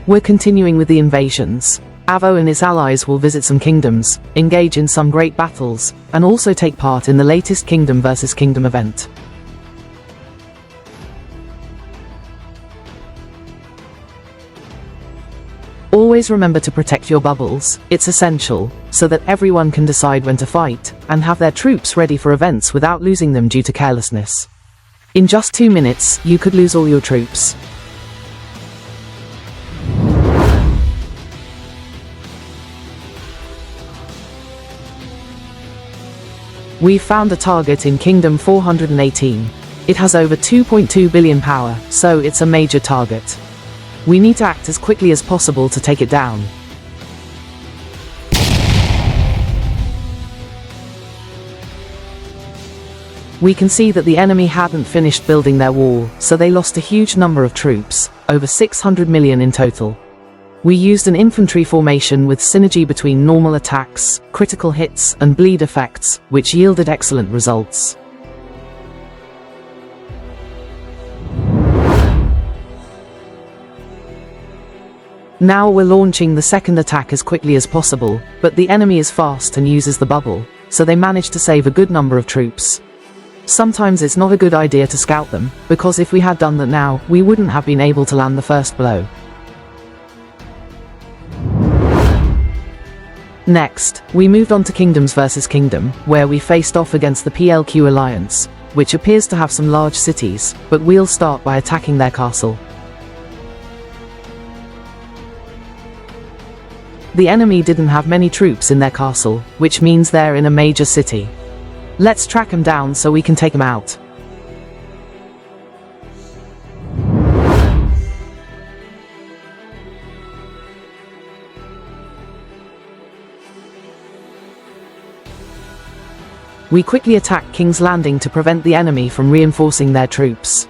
We're continuing with the invasions. Avo and his allies will visit some kingdoms, engage in some great battles, and also take part in the latest Kingdom versus Kingdom event. Always remember to protect your bubbles, it's essential, so that everyone can decide when to fight, and have their troops ready for events without losing them due to carelessness. In just 2 minutes, you could lose all your troops. We've found a target in Kingdom 418. It has over 2.2 billion power, so it's a major target. We need to act as quickly as possible to take it down. We can see that the enemy hadn't finished building their wall, so they lost a huge number of troops, over 600 million in total. We used an infantry formation with synergy between normal attacks, critical hits, and bleed effects, which yielded excellent results. Now we're launching the second attack as quickly as possible, but the enemy is fast and uses the bubble, so they managed to save a good number of troops. Sometimes it's not a good idea to scout them, because if we had done that now, we wouldn't have been able to land the first blow. Next, we moved on to Kingdoms versus Kingdom, where we faced off against the PLQ Alliance, which appears to have some large cities, but we'll start by attacking their castle. The enemy didn't have many troops in their castle, which means they're in a major city. Let's track them down so we can take them out. We quickly attack King's Landing to prevent the enemy from reinforcing their troops.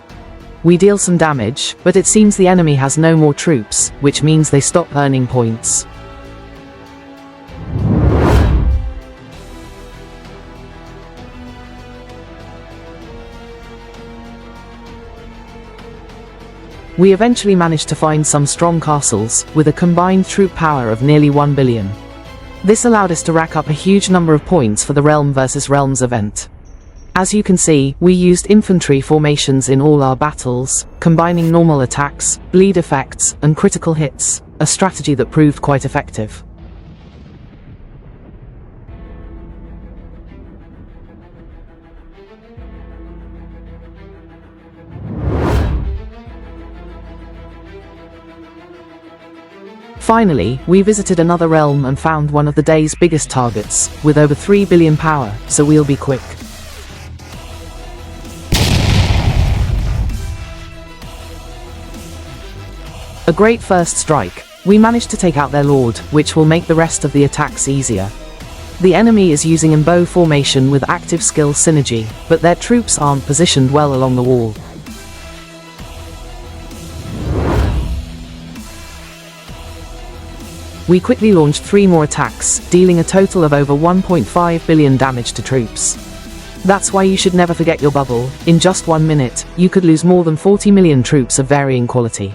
We deal some damage, but it seems the enemy has no more troops, which means they stop earning points. We eventually managed to find some strong castles, with a combined troop power of nearly 1 billion. This allowed us to rack up a huge number of points for the Realm vs Realms event. As you can see, we used infantry formations in all our battles, combining normal attacks, bleed effects, and critical hits, a strategy that proved quite effective. Finally, we visited another realm and found one of the day's biggest targets, with over 3 billion power, so we'll be quick. A great first strike. We managed to take out their lord, which will make the rest of the attacks easier. The enemy is using in bow formation with active skill synergy, but their troops aren't positioned well along the wall. We quickly launched 3 more attacks, dealing a total of over 1.5 billion damage to troops. That's why you should never forget your bubble. In just 1 minute, you could lose more than 40 million troops of varying quality.